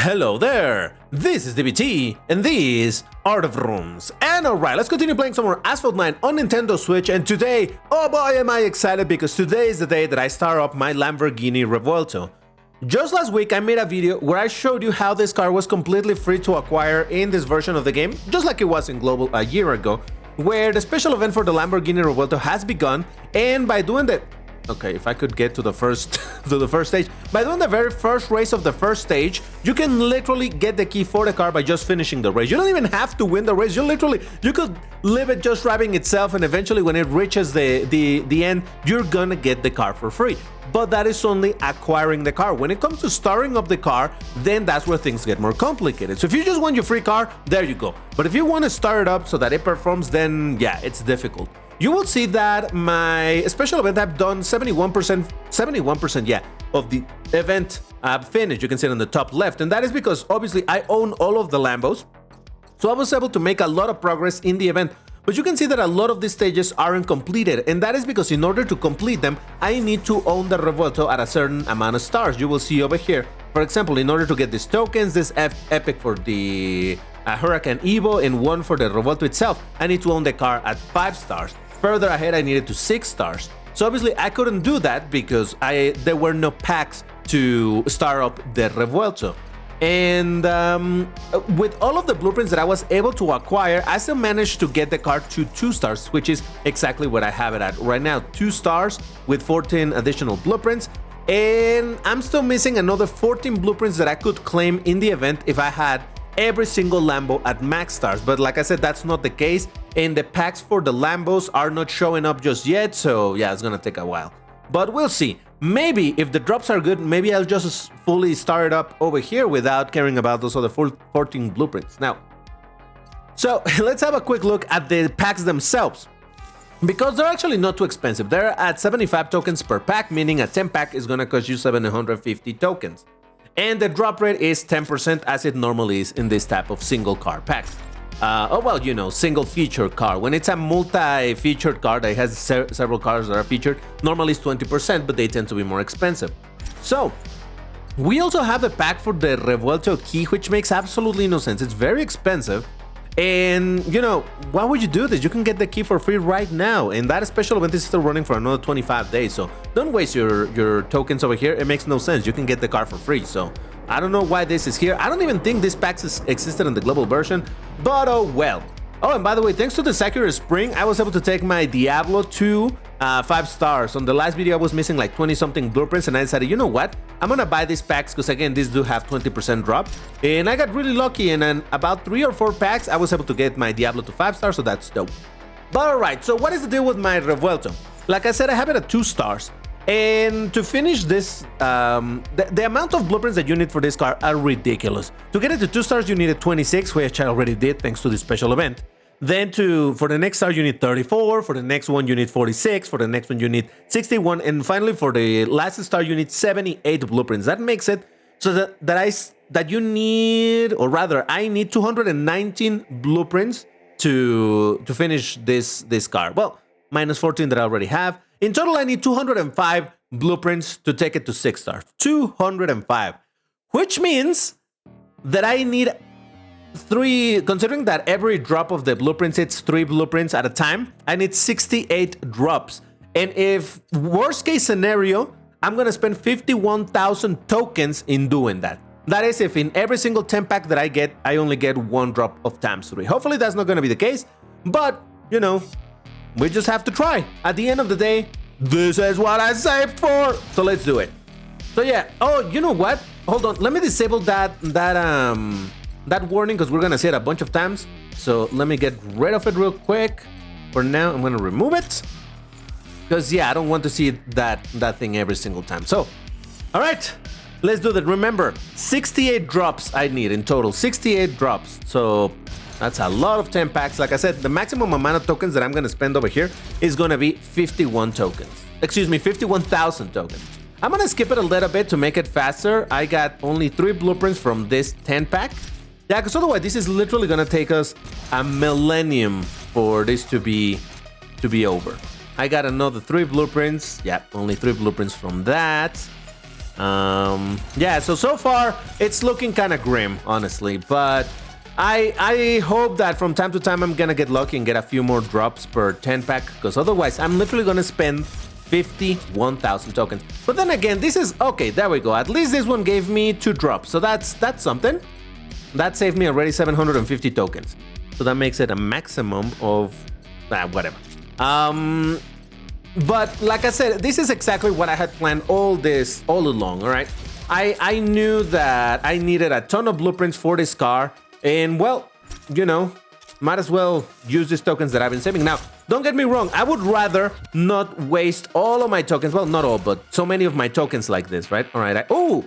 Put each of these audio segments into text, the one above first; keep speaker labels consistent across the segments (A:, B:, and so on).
A: Hello there, this is DBT, and this Art of Rooms. And alright, let's continue playing some more Asphalt 9 on Nintendo Switch, and today, oh boy am I excited because today is the day that I start up my Lamborghini Revuelto. Just last week I made a video where I showed you how this car was completely free to acquire in this version of the game, just like it was in Global a year ago, where the special event for the Lamborghini Revuelto has begun, and by doing the... Okay, if I could get to the first stage. By doing the very first race of the first stage, you can literally get the key for the car by just finishing the race. You don't even have to win the race. You could leave it just driving itself, and eventually when it reaches the end, you're gonna get the car for free. But that is only acquiring the car. When it comes to starting up the car, then that's where things get more complicated. So if you just want your free car, there you go. But if you want to start it up so that it performs, then yeah, it's difficult. You will see that my special event, I've done 71%, yeah, of the event finished. You can see it on the top left, and that is because obviously I own all of the Lambos, so I was able to make a lot of progress in the event. But you can see that a lot of these stages aren't completed, and that is because in order to complete them, I need to own the Revuelto at a certain amount of stars. You will see over here, for example, in order to get these tokens, this epic for the Hurricane Evo and one for the Revuelto itself, I need to own the car at 5 stars. Further ahead, I needed to 6 stars. So obviously, I couldn't do that because there were no packs to start up the Revuelto. And with all of the blueprints that I was able to acquire, I still managed to get the car to 2 stars, which is exactly what I have it at right now. 2 stars with 14 additional blueprints. And I'm still missing another 14 blueprints that I could claim in the event if I had every single Lambo at max stars. But like I said, that's not the case, and the packs for the Lambos are not showing up just yet, so yeah, it's gonna take a while. But we'll see. Maybe if the drops are good, maybe I'll just fully start it up over here without caring about those other 14 blueprints. Now, so let's have a quick look at the packs themselves, because they're actually not too expensive. They're at 75 tokens per pack, meaning a 10 pack is gonna cost you 750 tokens. And the drop rate is 10% as it normally is in this type of single car packs. Oh well, you know, single featured car. When it's a multi-featured car that has several cars that are featured, normally it's 20%, but they tend to be more expensive. So, we also have a pack for the Revuelto key, which makes absolutely no sense. It's very expensive. And, you know, why would you do this? You can get the key for free right now, and that special event is still running for another 25 days, so don't waste your tokens over here. It makes no sense. You can get the car for free, so I don't know why this is here. I don't even think this pack existed in the global version, but oh well. Oh, and by the way, thanks to the Sakura Spring, I was able to take my Diablo to 5 stars. On the last video, I was missing like 20-something blueprints, and I decided, you know what? I'm gonna buy these packs because, again, these do have 20% drop. And I got really lucky, and in about 3 or 4 packs, I was able to get my Diablo to 5 stars, so that's dope. But alright, so what is the deal with my Revuelto? Like I said, I have it at 2 stars. And to finish this, the amount of blueprints that you need for this car are ridiculous. To get it to 2 stars, you needed 26, which I already did thanks to the special event. Then for the next star, you need 34. For the next one, you need 46. For the next one, you need 61. And finally, for the last star, you need 78 blueprints. That makes it so that you need, or rather, I need 219 blueprints to finish this car. Well, minus 14 that I already have. In total, I need 205 blueprints to take it to 6 stars. 205. Which means that I need 3, considering that every drop of the blueprints hits 3 blueprints at a time, I need 68 drops. And if worst case scenario, I'm gonna spend 51,000 tokens in doing that. That is if in every single 10 pack that I get, I only get 1 drop of times 3. Hopefully that's not gonna be the case, but you know, we just have to try. At the end of the day, this is what I saved for. So let's do it. So yeah, oh, you know what? Hold on, let me disable that warning because we're gonna see it a bunch of times. So let me get rid of it real quick. For now, I'm gonna remove it because yeah, I don't want to see that thing every single time. So, all right, let's do that. Remember, 68 drops I need in total. 68 drops. So that's a lot of 10 packs. Like I said, the maximum amount of tokens that I'm gonna spend over here is gonna be 51 tokens. Excuse me, 51,000 tokens. I'm gonna skip it a little bit to make it faster. I got only 3 blueprints from this 10 pack. Yeah, because otherwise this is literally gonna take us a millennium for this to be over. I got another 3 blueprints. Yeah, only 3 blueprints from that. Yeah, so far it's looking kind of grim, honestly, but I hope that from time to time I'm gonna get lucky and get a few more drops per 10 pack, because otherwise I'm literally gonna spend 51,000 tokens. But then again, this is okay. There we go. At least this one gave me 2 drops, so that's something. That saved me already 750 tokens, so that makes it a maximum of whatever. But like I said, this is exactly what I had planned all along. All right, I knew that I needed a ton of blueprints for this car, and well, you know, might as well use these tokens that I've been saving. Now, don't get me wrong, I would rather not waste all of my tokens. Well, not all, but so many of my tokens like this, right? All right. Oh,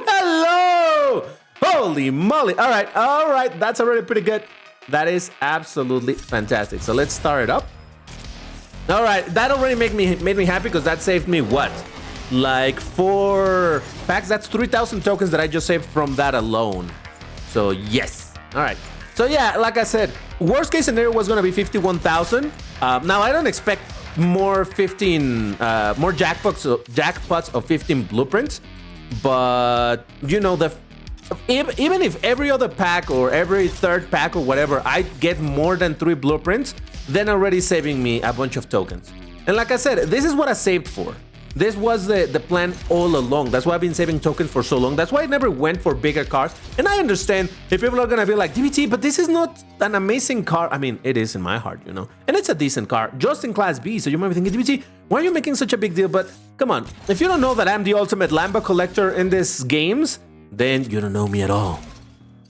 A: hello! Holy moly! All right. That's already pretty good. That is absolutely fantastic. So let's start it up. All right, that already made me happy, because that saved me what? Like 4 packs. That's 3,000 tokens that I just saved from that alone. So yes. All right. So yeah, like I said, worst case scenario was gonna be 51,000. Now I don't expect more jackpots of 15 blueprints, but you know, even if every other pack or every third pack or whatever I get more than 3 blueprints, then already saving me a bunch of tokens. And like I said, this is what I saved for. This was the plan all along. That's why I've been saving tokens for so long. That's why I never went for bigger cars. And I understand if people are gonna be like, DBT, but this is not an amazing car. I mean, it is in my heart, you know, and it's a decent car, just in Class B. So you might be thinking, DBT, why are you making such a big deal? But come on, if you don't know that I'm the ultimate Lambo collector in these games, then you don't know me at all.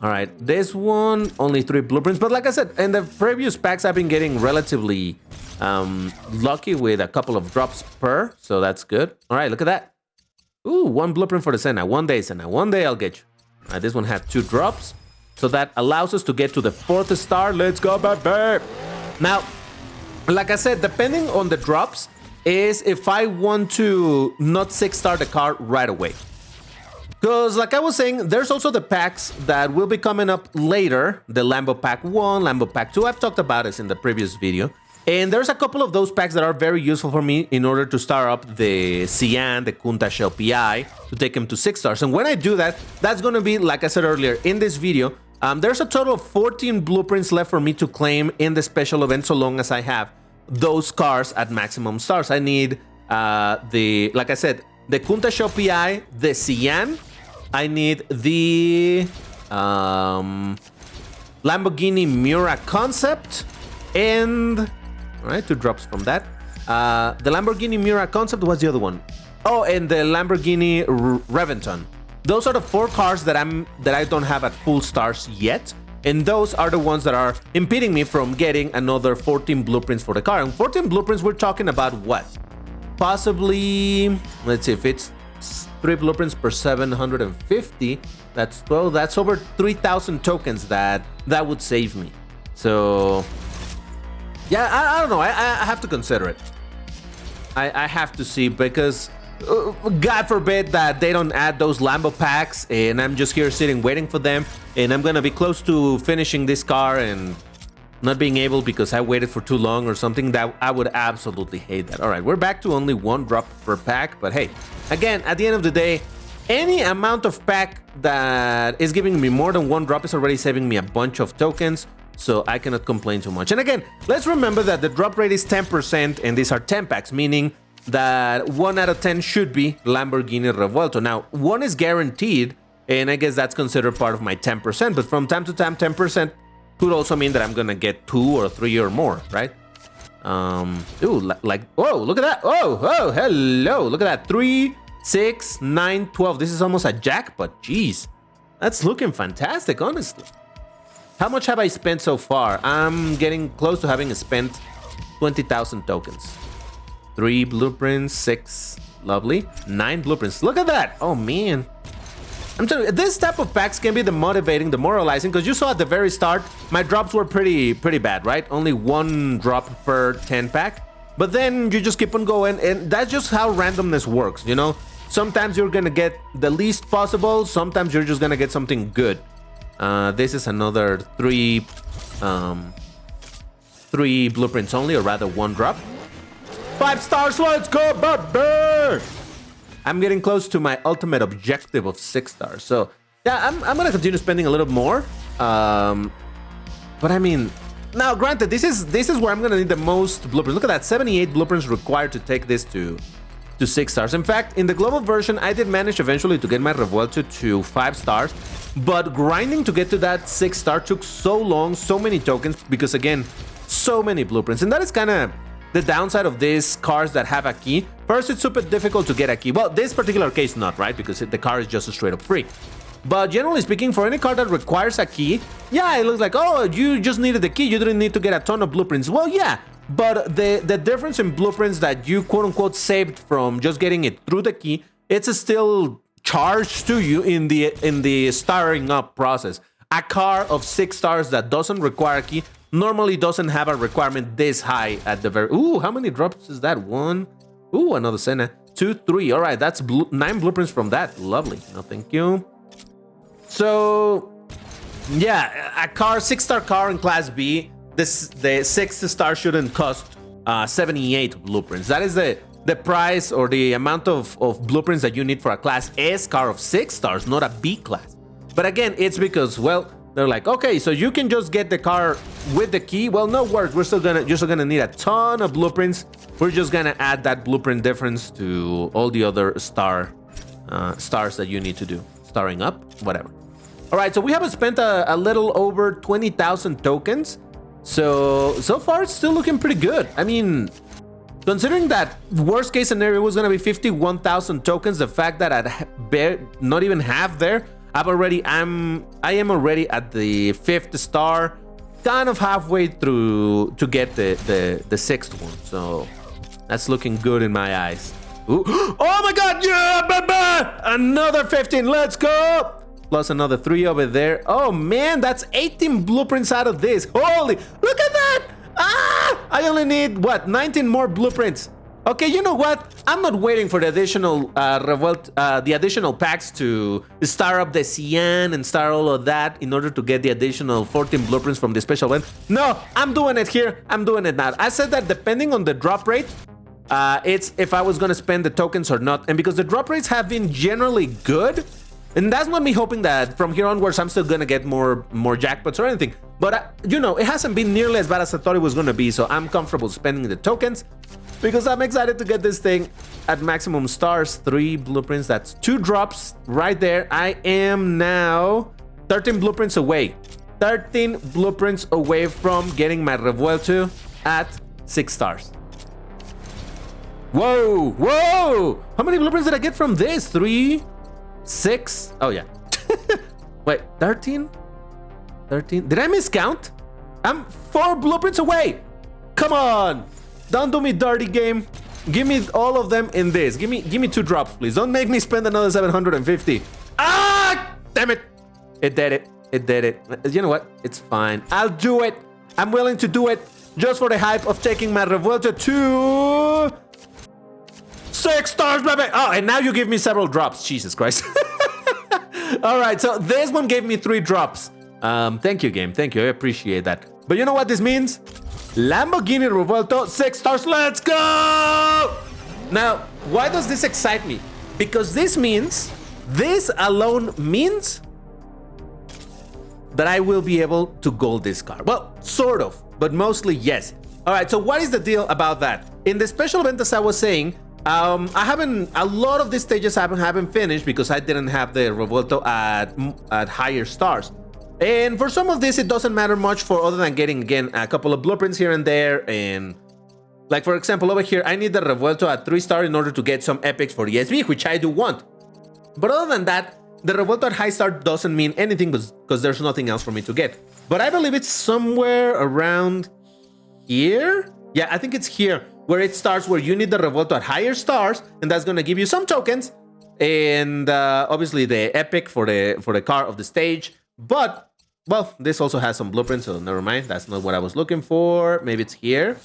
A: All right, this one, only 3 blueprints. But like I said, in the previous packs, I've been getting relatively lucky with a couple of drops per, so that's good. All right, look at that. Ooh, 1 blueprint for the Senna. One day, Senna. One day I'll get you. All right, this one had 2 drops, so that allows us to get to the 4th star. Let's go, baby. Now, like I said, depending on the drops, is if I want to not 6-star the car right away. Because like I was saying, there's also the packs that will be coming up later. The Lambo Pack 1, Lambo Pack 2. I've talked about this in the previous video. And there's a couple of those packs that are very useful for me in order to star up the Cyan, the Kunta Shell PI, to take him to 6 stars. And when I do that, that's going to be, like I said earlier, in this video, there's a total of 14 blueprints left for me to claim in the special event, so long as I have those cars at maximum stars. I need like I said, the Kunta Shell PI, the Cyan. I need the Lamborghini Miura Concept, and all right, 2 drops from that. The Lamborghini Miura Concept was the other one. Oh, and the Lamborghini Revuelto. Those are the 4 cars that I don't have at full stars yet, and those are the ones that are impeding me from getting another 14 blueprints for the car. And 14 blueprints, we're talking about what? Possibly, let's see, if it's 3 blueprints per 750, that's 12. That's over 3,000 tokens that would save me. So yeah, I don't know. I have to consider it. I have to see, because God forbid that they don't add those Lambo packs and I'm just here sitting waiting for them, and I'm gonna be close to finishing this car and not being able because I waited for too long or something. That I would absolutely hate that. All right, we're back to only 1 drop per pack, but hey, again, at the end of the day, any amount of pack that is giving me more than 1 drop is already saving me a bunch of tokens, so I cannot complain too much. And again, let's remember that the drop rate is 10%, and these are 10 packs, meaning that 1 out of 10 should be Lamborghini Revuelto. Now, 1 is guaranteed, and I guess that's considered part of my 10%, but from time to time, 10% could also mean that I'm gonna get 2 or 3 or more, right? Ooh, like, whoa, look at that. Oh, hello. Look at that. 3, 6, 9, 12. This is almost a jackpot. Jeez, that's looking fantastic, honestly. How much have I spent so far? I'm getting close to having spent 20,000 tokens. 3 blueprints, 6, lovely. 9 blueprints. Look at that. Oh, man. I'm telling you, this type of packs can be the motivating, the moralizing, because you saw at the very start, my drops were pretty bad, right? Only 1 drop per 10 pack. But then you just keep on going, and that's just how randomness works, you know? Sometimes you're gonna get the least possible, sometimes you're just gonna get something good. This is another 3 blueprints only, or rather 1 drop. 5 stars, let's go, baby! I'm getting close to my ultimate objective of 6 stars. So yeah, I'm gonna continue spending a little more. But I mean, now granted, this is where I'm gonna need the most blueprints. Look at that, 78 blueprints required to take this to 6 stars. In fact, in the global version, I did manage eventually to get my Revuelto to 5 stars, but grinding to get to that 6 star took so long, so many tokens, because again, so many blueprints. And that is kind of the downside of these cars that have a key. First, it's super difficult to get a key. Well, this particular case not, right? Because the car is just straight up free. But generally speaking, for any car that requires a key, yeah, it looks like, oh, you just needed the key. You didn't need to get a ton of blueprints. Well, yeah, but the difference in blueprints that you quote-unquote saved from just getting it through the key, it's still charged to you in the starting up process. A car of 6 stars that doesn't require a key normally doesn't have a requirement this high at the very... Ooh, how many drops is that? 1. Ooh, another Senna. 2, 3. All right, that's 9 blueprints from that. Lovely. No, thank you. So, yeah, a car, 6-star car in Class B, the 6th star shouldn't cost 78 blueprints. That is the price or the amount of blueprints that you need for a Class S car of 6 stars, not a B class. But again, it's because, well, they're like, okay, so you can just get the car with the key. Well, no worries. You're still gonna need a ton of blueprints. We're just gonna add that blueprint difference to all the other stars that you need to do. Starring up, whatever. All right, so we have spent a little over 20,000 tokens. So far, it's still looking pretty good. I mean, considering that worst case scenario was gonna be 51,000 tokens, the fact that I'd not even half there, I am already at the 5th star, kind of halfway through to get the 6th one. So that's looking good in my eyes. Ooh. Oh my god, yeah, baby! Another 15, let's go! Plus another 3 over there. Oh man, that's 18 blueprints out of this. Holy, look at that! Ah! I only need, what, 19 more blueprints. Okay, you know what? I'm not waiting for the additional the additional packs to star up the Cyan and star all of that in order to get the additional 14 blueprints from the special event. No, I'm doing it here. I'm doing it now. I said that depending on the drop rate, it's if I was gonna spend the tokens or not. And because the drop rates have been generally good, and that's not me hoping that from here onwards I'm still gonna get more jackpots or anything. But you know, it hasn't been nearly as bad as I thought it was gonna be, so I'm comfortable spending the tokens because I'm excited to get this thing at maximum stars. 3 blueprints, that's 2 drops right there. I am now 13 blueprints away. 13 blueprints away from getting my Revuelto at 6 stars. Whoa, whoa! How many blueprints did I get from this? 3, 6? Oh yeah. Wait, 13? 13? Did I miscount? I'm 4 blueprints away. Come on, don't do me dirty, game. Give me all of them in this. Give me 2 drops, please. Don't make me spend another 750. Ah, damn it! It did it. It did it. You know what? It's fine. I'll do it. I'm willing to do it just for the hype of taking my Revuelto to 6 stars, baby. Oh, and now you give me several drops. Jesus Christ. All right, so this one gave me 3 drops. Thank you, game. Thank you. I appreciate that. But you know what this means? Lamborghini Revuelto, 6 stars. Let's go! Now, why does this excite me? Because this alone means that I will be able to gold this car. Well, sort of, but mostly yes. All right, so what is the deal about that? In the special event, as I was saying, a lot of these stages haven't finished because I didn't have the Revuelto at higher stars. And for some of this, it doesn't matter much for other than getting, again, a couple of blueprints here and there. And like, for example, over here, I need the Revuelto at 3 star in order to get some epics for ESV, which I do want. But other than that, the Revuelto at high star doesn't mean anything because there's nothing else for me to get. But I believe it's somewhere around here. Yeah, I think it's here where it starts, where you need the Revuelto at higher stars, and that's gonna give you some tokens and obviously the epic for the car of the stage. But well, this also has some blueprints, so never mind. That's not what I was looking for. Maybe it's here.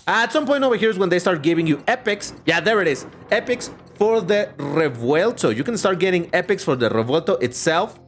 A: At some point over here is when they start giving you epics. Yeah, there it is. Epics for the Revuelto. You can start getting epics for the Revuelto itself.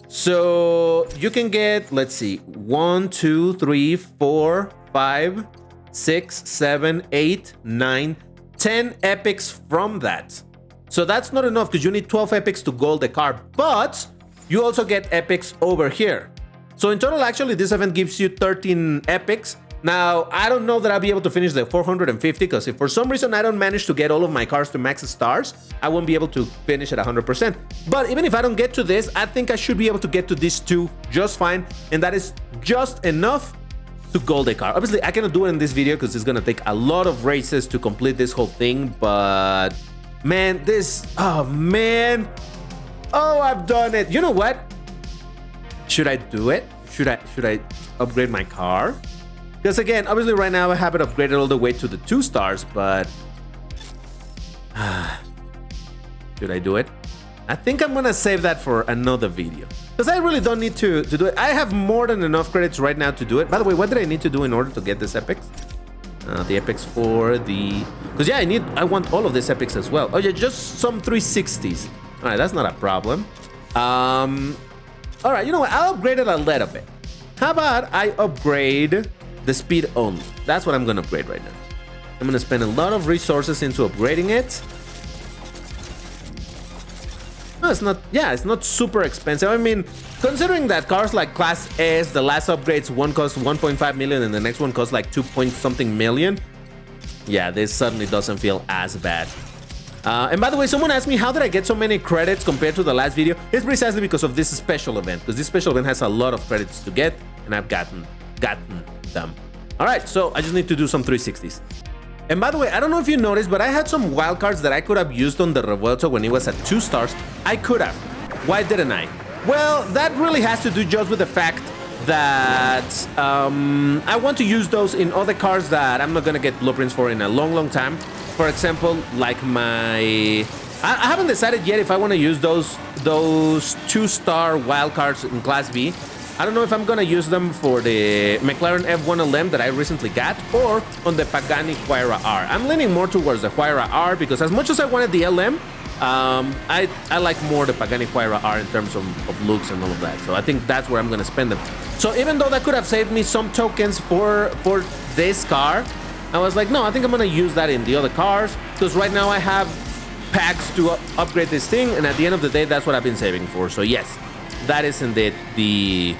A: So you can get, let's see, 1, 2, 3, 4, 5, 6, 7, 8, 9, 10 epics from that. So that's not enough because you need 12 epics to gold the car, but you also get epics over here. So in total, actually, this event gives you 13 epics. Now, I don't know that I'll be able to finish the 450 because if for some reason I don't manage to get all of my cars to max stars, I won't be able to finish at 100%. But even if I don't get to this, I think I should be able to get to these two just fine. And that is just enough to gold a car. Obviously, I cannot do it in this video because it's going to take a lot of races to complete this whole thing. But man, oh man. Oh, I've done it. You know what? Should I do it? Should I upgrade my car? Because again, obviously right now I have it upgraded all the way to the 2 stars, but should I do it? I think I'm gonna save that for another video because I really don't need to do it. I have more than enough credits right now to do it. By the way, what did I need to do in order to get this epics? The epics for the... Because yeah, I want all of these epics as well. Oh yeah, just some 360s. All right, that's not a problem. All right, you know what? I'll upgrade it a little bit. How about I upgrade the speed only? That's what I'm gonna upgrade right now. I'm gonna spend a lot of resources into upgrading it. No, it's not super expensive. I mean, considering that cars like Class S, the last upgrades, one cost 1.5 million and the next one costs like 2 point something million. Yeah, this suddenly doesn't feel as bad. And by the way, someone asked me how did I get so many credits compared to the last video. It's precisely because of this special event, because this special event has a lot of credits to get, and I've gotten them. All right, so I just need to do some 360s. And by the way, I don't know if you noticed, but I had some wildcards that I could have used on the Revuelto when it was at 2 stars. I could have. Why didn't I? Well, that really has to do just with the fact that I want to use those in other cars that I'm not gonna get blueprints for in a long time. For example, like I haven't decided yet if I want to use those 2-star wildcards in Class B. I don't know if I'm gonna use them for the McLaren F1 LM that I recently got or on the Pagani Huayra R. I'm leaning more towards the Huayra R because as much as I wanted the LM, I like more the Pagani Huayra R in terms of looks and all of that. So I think that's where I'm gonna spend them. So even though that could have saved me some tokens for this car, I was like, no, I think I'm gonna use that in the other cars because right now I have packs to upgrade this thing, and at the end of the day, that's what I've been saving for. So yes, that is indeed the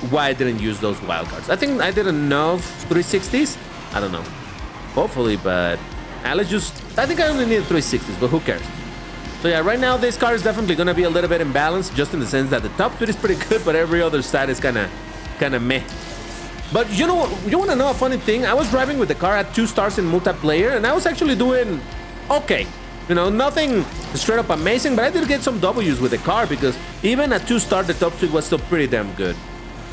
A: why I didn't use those wildcards. I think I did enough 360s. I don't know. Hopefully, but let's just... I think I only need 360s, but who cares? So yeah, right now this car is definitely gonna be a little bit imbalanced, just in the sense that the top speed is pretty good, but every other stat is kind of meh. But you know what? You want to know a funny thing? I was driving with the car at 2 stars in multiplayer, and I was actually doing okay. You know, nothing straight up amazing, but I did get some W's with the car because even at 2 star, the top speed was still pretty damn good.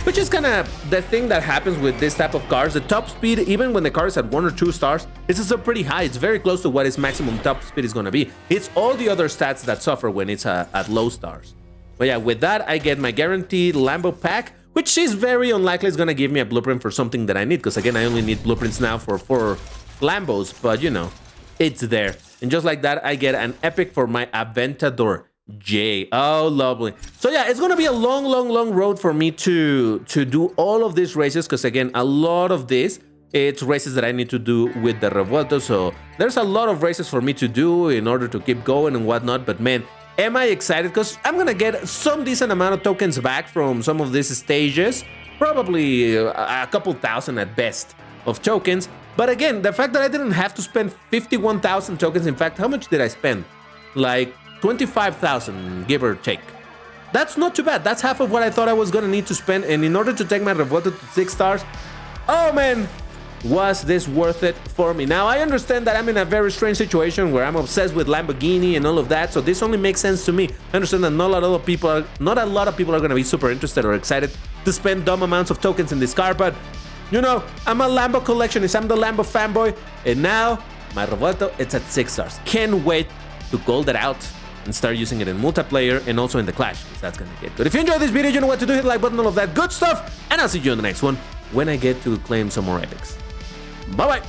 A: Which is kind of the thing that happens with this type of cars. The top speed, even when the car is at 1 or 2 stars, is still pretty high. It's very close to what its maximum top speed is going to be. It's all the other stats that suffer when it's at low stars. But yeah, with that, I get my guaranteed Lambo pack, which is very unlikely is going to give me a blueprint for something that I need. Because again, I only need blueprints now for 4 Lambos, but you know, it's there. And just like that, I get an epic for my Aventador J. Oh, lovely. So yeah, it's gonna be a long road for me to do all of these races, because again, a lot of this, it's races that I need to do with the Revuelto. So there's a lot of races for me to do in order to keep going and whatnot. But man, am I excited, because I'm gonna get some decent amount of tokens back from some of these stages. Probably a couple thousand at best of tokens. But again, the fact that I didn't have to spend 51,000 tokens, in fact, how much did I spend? Like 25,000, give or take. That's not too bad. That's half of what I thought I was gonna need to spend. And in order to take my Revuelto to 6 stars, oh man, was this worth it for me? Now, I understand that I'm in a very strange situation where I'm obsessed with Lamborghini and all of that, so this only makes sense to me. I understand that not a lot of people are gonna be super interested or excited to spend dumb amounts of tokens in this car, but you know, I'm a Lambo collectionist, I'm the Lambo fanboy, and now my Revuelto, it's at 6 stars. Can't wait to gold it out and start using it in multiplayer and also in the Clash, because that's gonna get good. If you enjoyed this video, you know what to do, hit the like button, all of that good stuff, and I'll see you in the next one when I get to claim some more epics. Bye-bye!